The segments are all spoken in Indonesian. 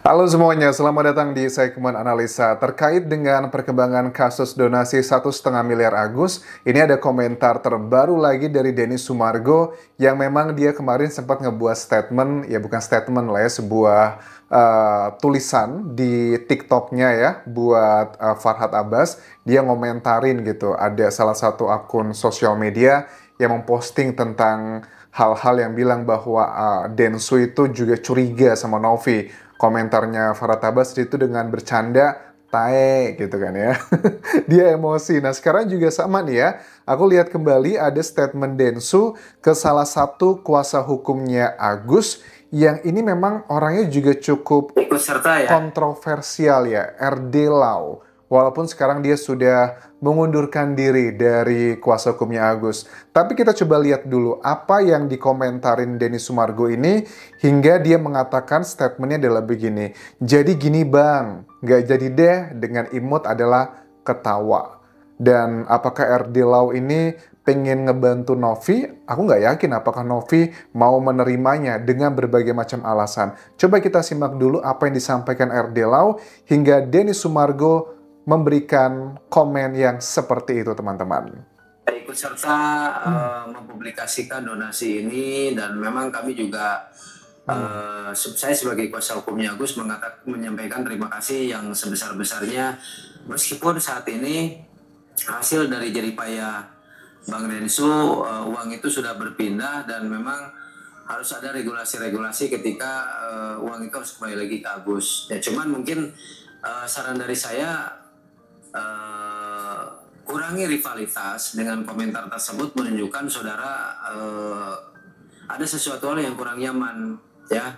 Halo semuanya, selamat datang di segmen analisa. Terkait dengan perkembangan kasus donasi 1,5 miliar Agus, ini ada komentar terbaru lagi dari Denny Sumargo yang memang dia kemarin sempat ngebuat statement, ya bukan statement lah ya, sebuah tulisan di TikToknya ya, buat Farhad Abbas. Dia ngomentarin gitu, ada salah satu akun sosial media yang memposting tentang hal-hal yang bilang bahwa Densu itu juga curiga sama Novi. Komentarnya Farhad Abbas itu dengan bercanda, tae gitu kan ya. Dia emosi. Nah sekarang juga sama nih ya. Aku lihat kembali ada statement Densu ke salah satu kuasa hukumnya Agus yang ini memang orangnya juga cukup Ikut serta ya. kontroversial ya, RD Lau. Walaupun sekarang dia sudah mengundurkan diri dari kuasa hukumnya Agus. Tapi kita coba lihat dulu apa yang dikomentarin Denny Sumargo ini hingga dia mengatakan statementnya adalah begini. Jadi gini bang, nggak jadi deh dengan imut adalah ketawa. Dan apakah RD Lau ini pengen ngebantu Novi? Aku nggak yakin apakah Novi mau menerimanya dengan berbagai macam alasan. Coba kita simak dulu apa yang disampaikan RD Lau hingga Denny Sumargo memberikan komen yang seperti itu, teman-teman. Ikut serta mempublikasikan donasi ini, dan memang kami juga saya sebagai kuasa hukumnya Agus menyampaikan terima kasih yang sebesar-besarnya, meskipun saat ini hasil dari jeripaya Bang Densu, uang itu sudah berpindah dan memang harus ada regulasi-regulasi ketika uang itu harus kembali lagi ke Agus. Ya cuman mungkin saran dari saya, kurangi rivalitas. Dengan komentar tersebut menunjukkan saudara ada sesuatu hal yang kurang nyaman ya.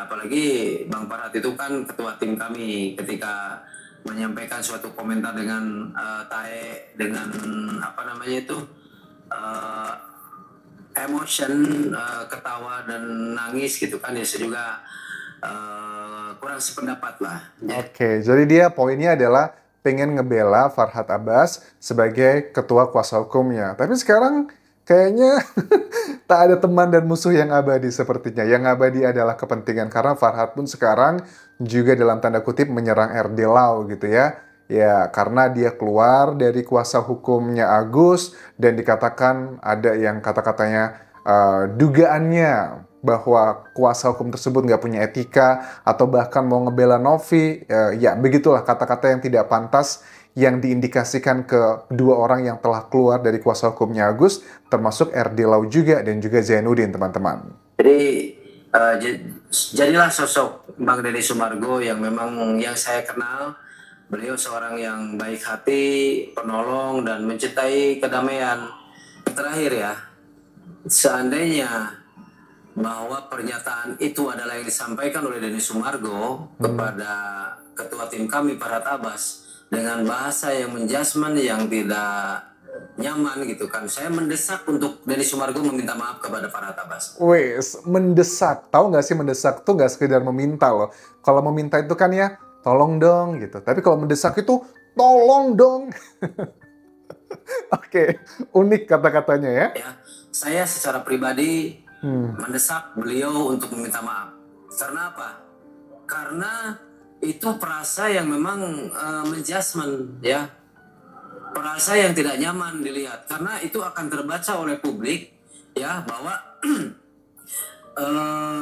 Apalagi Bang Farhad itu kan ketua tim kami, ketika menyampaikan suatu komentar dengan tae, dengan emotion, ketawa dan nangis gitu kan ya, saya juga kurang sependapat lah ya. Oke, jadi dia poinnya adalah pengen ngebela Farhad Abbas sebagai ketua kuasa hukumnya. Tapi sekarang kayaknya tak ada teman dan musuh yang abadi sepertinya. Yang abadi adalah kepentingan, karena Farhad pun sekarang juga dalam tanda kutip menyerang RD Lau gitu ya. Ya, karena dia keluar dari kuasa hukumnya Agus dan dikatakan ada yang kata-katanya dugaannya bahwa kuasa hukum tersebut nggak punya etika atau bahkan mau ngebela Novi. Ya begitulah kata-kata yang tidak pantas yang diindikasikan ke dua orang yang telah keluar dari kuasa hukumnya Agus, termasuk RD Lau juga dan juga Zainuddin, teman-teman. Jadi jadilah sosok Bang Denny Sumargo yang memang yang saya kenal. Beliau seorang yang baik hati, penolong, dan mencintai kedamaian. Terakhir ya, seandainya bahwa pernyataan itu adalah yang disampaikan oleh Denny Sumargo kepada ketua tim kami Farhad Abbas dengan bahasa yang menjudgment, yang tidak nyaman gitu kan, saya mendesak untuk Denny Sumargo meminta maaf kepada Farhad Abbas. Wes, mendesak. Tahu nggak sih, mendesak tuh nggak sekedar meminta loh. Kalau meminta itu kan ya, tolong dong gitu. Tapi kalau mendesak itu, tolong dong. Oke, unik kata-katanya ya. Saya secara pribadi mendesak beliau untuk meminta maaf. Karena apa? Karena itu perasa yang memang menjudgment ya. Perasa yang tidak nyaman dilihat. Karena itu akan terbaca oleh publik ya, bahwa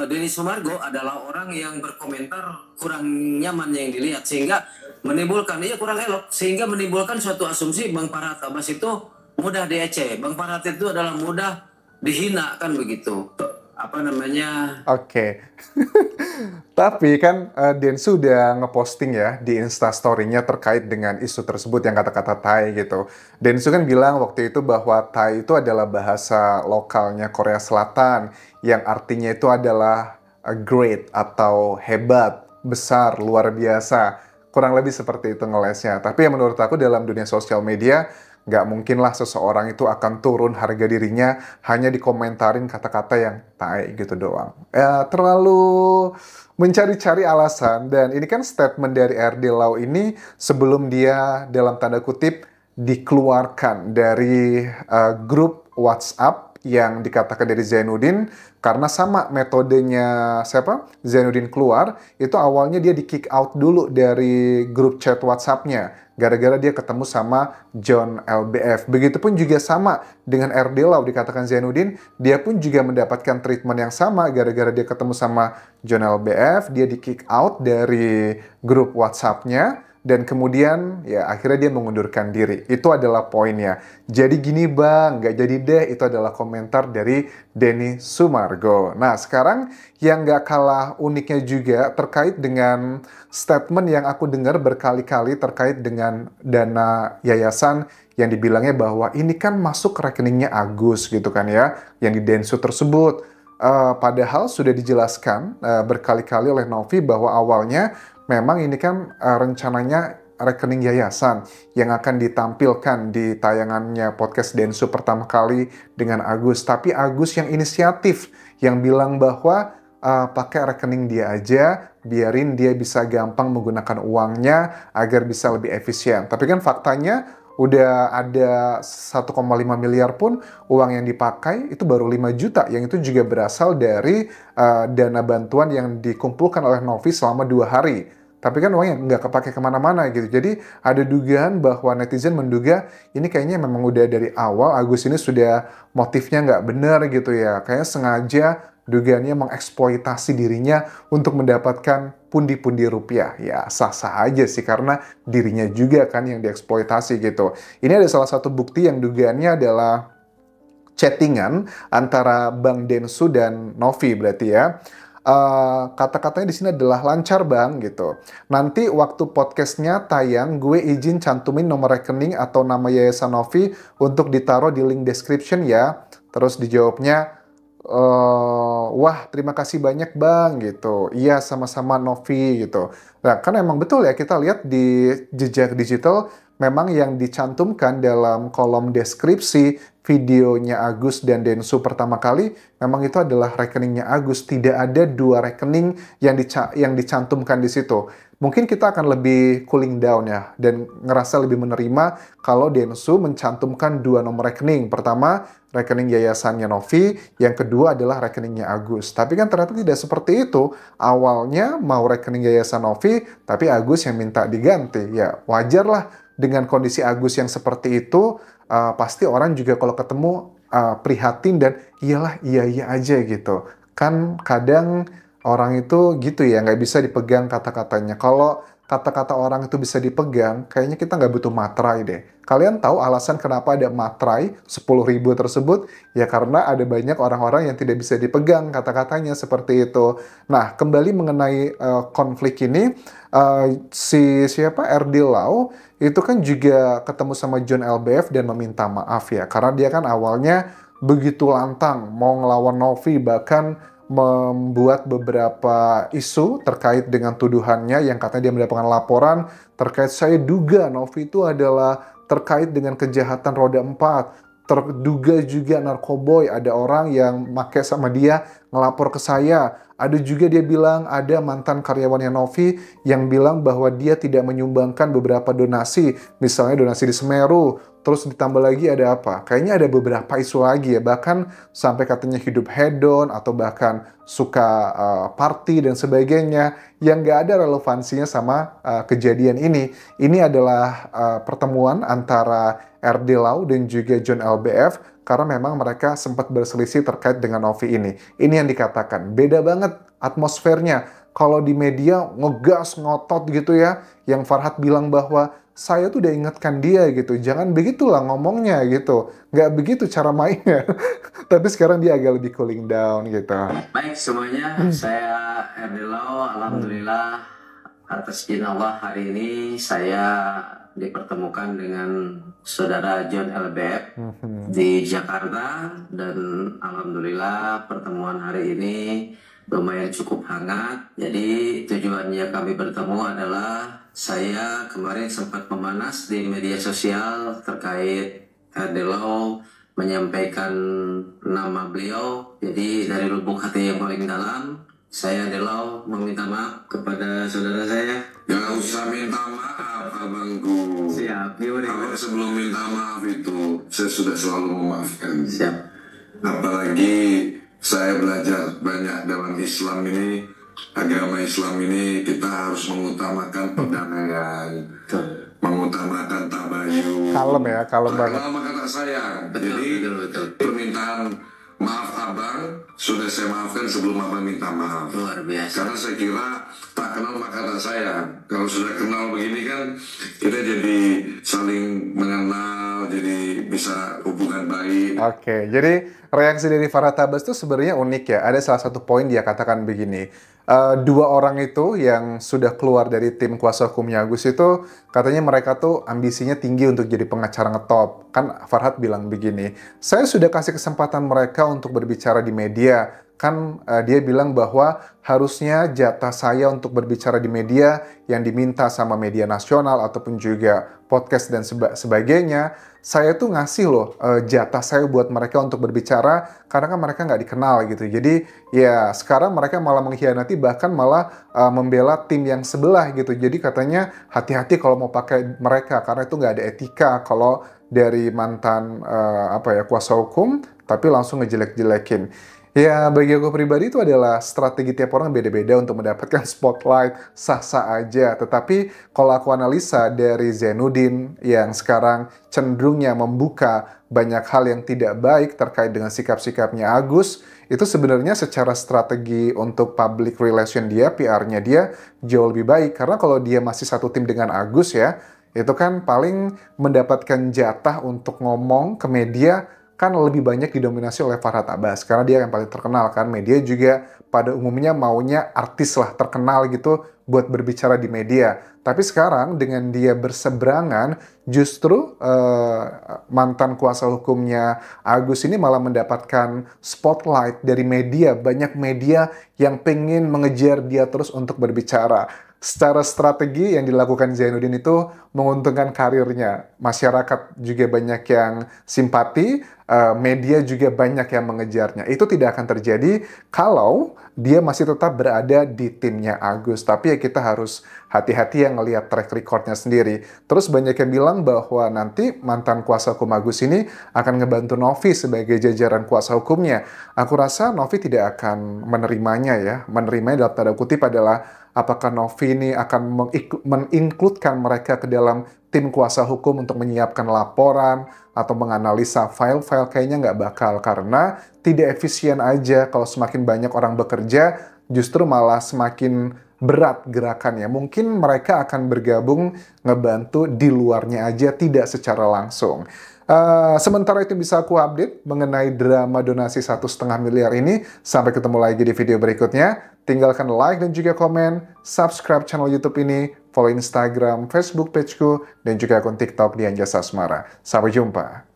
Denny Sumargo adalah orang yang berkomentar kurang nyaman yang dilihat, sehingga menimbulkan kurang elok, sehingga menimbulkan suatu asumsi Bang Farhad Abbas itu mudah diece. Bang Farhad itu adalah mudah dihina kan begitu. Oke. Tapi kan Densu udah ngeposting ya di Instastory-nya terkait dengan isu tersebut yang kata-kata Thai gitu. Densu kan bilang waktu itu bahwa Thai itu adalah bahasa lokalnya Korea Selatan yang artinya itu adalah great atau hebat, besar, luar biasa. Kurang lebih seperti itu ngelesnya. Tapi yang menurut aku dalam dunia sosial media, nggak mungkinlah seseorang itu akan turun harga dirinya hanya dikomentarin kata-kata yang tai gitu doang. Terlalu mencari-cari alasan. Dan ini kan statement dari RD Lau ini sebelum dia dalam tanda kutip dikeluarkan dari grup WhatsApp yang dikatakan dari Zainuddin, karena sama metodenya Zainuddin keluar, itu awalnya dia di kick out dulu dari grup chat WhatsApp-nya, gara-gara dia ketemu sama John LBF. Begitupun juga sama dengan RD Lau, dikatakan Zainuddin, dia pun juga mendapatkan treatment yang sama, gara-gara dia ketemu sama John LBF, dia di kick out dari grup WhatsApp-nya, dan kemudian ya akhirnya dia mengundurkan diri. Itu adalah poinnya. Jadi gini bang, nggak jadi deh, itu adalah komentar dari Denny Sumargo. Nah sekarang yang nggak kalah uniknya juga terkait dengan statement yang aku dengar berkali-kali terkait dengan dana yayasan yang dibilangnya bahwa ini kan masuk ke rekeningnya Agus gitu kan ya, yang di Densu tersebut. Padahal sudah dijelaskan berkali-kali oleh Novi bahwa awalnya memang ini kan rencananya rekening yayasan yang akan ditampilkan di tayangannya podcast Densu pertama kali dengan Agus. Tapi Agus yang inisiatif, yang bilang bahwa pakai rekening dia aja, biarin dia bisa gampang menggunakan uangnya agar bisa lebih efisien. Tapi kan faktanya udah ada 1,5 miliar pun uang yang dipakai itu baru 5 juta, yang itu juga berasal dari dana bantuan yang dikumpulkan oleh Novi selama 2 hari. Tapi kan uangnya nggak kepake kemana-mana gitu. Jadi ada dugaan bahwa netizen menduga ini kayaknya memang udah dari awal Agus ini sudah motifnya nggak benar gitu ya. Kayaknya sengaja dugaannya mengeksploitasi dirinya untuk mendapatkan pundi-pundi rupiah. Ya sah-sah aja sih karena dirinya juga kan yang dieksploitasi gitu. Ini ada salah satu bukti yang dugaannya adalah chattingan antara Bang Densu dan Novi berarti ya. Kata-katanya di sini adalah lancar bang gitu. Nanti waktu podcastnya tayang, gue izin cantumin nomor rekening atau nama Yayasan Novi untuk ditaruh di link description ya. Terus dijawabnya, wah terima kasih banyak bang gitu. Iya sama-sama Novi gitu. Nah kan emang betul ya, kita lihat di jejak digital memang yang dicantumkan dalam kolom deskripsi videonya Agus dan Densu pertama kali memang itu adalah rekeningnya Agus. Tidak ada 2 rekening yang dicantumkan di situ. Mungkin kita akan lebih cooling down ya dan ngerasa lebih menerima kalau Densu mencantumkan 2 nomor rekening. Pertama rekening yayasannya Novi, yang kedua adalah rekeningnya Agus. Tapi kan ternyata tidak seperti itu. Awalnya mau rekening yayasan Novi, tapi Agus yang minta diganti. Ya wajar lah dengan kondisi Agus yang seperti itu, pasti orang juga kalau ketemu prihatin dan iyalah iya aja gitu. Kan kadang orang itu gitu ya, nggak bisa dipegang kata-katanya. Kalau kata-kata orang itu bisa dipegang, kayaknya kita nggak butuh materai deh. Kalian tahu alasan kenapa ada materai 10.000 tersebut? Ya karena ada banyak orang-orang yang tidak bisa dipegang kata-katanya seperti itu. Nah, kembali mengenai konflik ini, RD Lau itu kan juga ketemu sama John LBF dan meminta maaf ya. Karena dia kan awalnya begitu lantang mau ngelawan Novi, bahkan membuat beberapa isu terkait dengan tuduhannya yang katanya dia mendapatkan laporan terkait saya duga Novi itu adalah terkait dengan kejahatan roda 4, terduga juga narkoboy, ada orang yang make sama dia ngelapor ke saya. Ada juga dia bilang ada mantan karyawannya Novi yang bilang bahwa dia tidak menyumbangkan beberapa donasi, misalnya donasi di Semeru. Terus ditambah lagi ada apa? Kayaknya ada beberapa isu lagi ya, bahkan sampai katanya hidup hedon atau bahkan suka party dan sebagainya yang nggak ada relevansinya sama kejadian ini. Ini adalah pertemuan antara RD Lau dan juga John LBF karena memang mereka sempat berselisih terkait dengan Novi ini. Ini yang dikatakan, beda banget atmosfernya. Kalau di media ngegas, ngotot gitu ya, yang Farhad bilang bahwa saya tuh udah ingatkan dia gitu, jangan begitulah ngomongnya gitu. Nggak begitu cara mainnya. Tapi sekarang dia agak lebih cooling down gitu. Baik semuanya, saya RD Lau, alhamdulillah atas izin Allah hari ini saya dipertemukan dengan saudara John LBF di Jakarta, dan alhamdulillah pertemuan hari ini lumayan cukup hangat. Jadi tujuannya kami bertemu adalah saya kemarin sempat memanas di media sosial terkait RD Lau menyampaikan nama beliau. Jadi dari lubuk hati yang paling dalam, saya RD Lau meminta maaf kepada saudara saya. Jangan usah minta maaf abangku. Siap. Kalau sebelum minta maaf itu saya sudah selalu memaafkan. Siap. Apalagi saya belajar banyak dalam Islam ini, agama Islam ini kita harus mengutamakan perdamaian, mengutamakan tabayun. Kalem ya, kalem banget. Kenal maka tak sayang. Jadi betul. permintaan maaf abang sudah saya maafkan sebelum abang minta maaf. Luar biasa. Karena saya kira tak kenal maka tak sayang. Kalau sudah kenal begini kan kita jadi saling mengenal, jadi bisa hubungan baik. Oke, jadi reaksi dari Farhad Abbas itu sebenarnya unik ya. Ada salah satu poin dia katakan begini. Dua orang itu yang sudah keluar dari tim kuasa hukumnya Agus itu katanya mereka tuh ambisinya tinggi untuk jadi pengacara ngetop. Kan Farhad bilang begini, saya sudah kasih kesempatan mereka untuk berbicara di media. Kan dia bilang bahwa harusnya jatah saya untuk berbicara di media yang diminta sama media nasional ataupun juga podcast dan sebagainya, saya tuh ngasih loh jatah saya buat mereka untuk berbicara karena kan mereka nggak dikenal gitu. Jadi ya sekarang mereka malah mengkhianati, bahkan malah membela tim yang sebelah gitu. Jadi katanya hati-hati kalau mau pakai mereka karena itu nggak ada etika kalau dari mantan kuasa hukum tapi langsung ngejelek-jelekin. Ya, bagi aku pribadi itu adalah strategi tiap orang beda-beda untuk mendapatkan spotlight, sah-sah aja. Tetapi kalau aku analisa dari Zainuddin yang sekarang cenderungnya membuka banyak hal yang tidak baik terkait dengan sikap-sikapnya Agus, itu sebenarnya secara strategi untuk public relation dia, PR-nya dia jauh lebih baik. Karena kalau dia masih satu tim dengan Agus ya, itu kan paling mendapatkan jatah untuk ngomong ke media kan lebih banyak didominasi oleh Farhad Abbas karena dia yang paling terkenal kan. Media juga pada umumnya maunya artis lah terkenal gitu buat berbicara di media. Tapi sekarang dengan dia berseberangan, justru mantan kuasa hukumnya Agus ini malah mendapatkan spotlight dari media. Banyak media yang pengen mengejar dia terus untuk berbicara. Secara strategi yang dilakukan Zainuddin itu menguntungkan karirnya. Masyarakat juga banyak yang simpati, media juga banyak yang mengejarnya. Itu tidak akan terjadi kalau dia masih tetap berada di timnya Agus. Tapi ya kita harus hati-hati yang ngelihat track recordnya sendiri. Terus banyak yang bilang bahwa nanti mantan kuasa hukum Agus ini akan ngebantu Novi sebagai jajaran kuasa hukumnya. Aku rasa Novi tidak akan menerimanya ya. Menerimanya dalam tanda kutip adalah apakah Novi ini akan menginkludkan mereka ke dalam tim kuasa hukum untuk menyiapkan laporan atau menganalisa file-file, kayaknya nggak bakal. Karena tidak efisien aja kalau semakin banyak orang bekerja, justru malah semakin berat gerakannya. Mungkin mereka akan bergabung ngebantu di luarnya aja, tidak secara langsung. Sementara itu bisa aku update mengenai drama donasi 1,5 miliar ini. Sampai ketemu lagi di video berikutnya. Tinggalkan like dan juga komen, subscribe channel YouTube ini, follow Instagram, Facebook pageku, dan juga akun TikTok Dian Jasa Asmara. Sampai jumpa.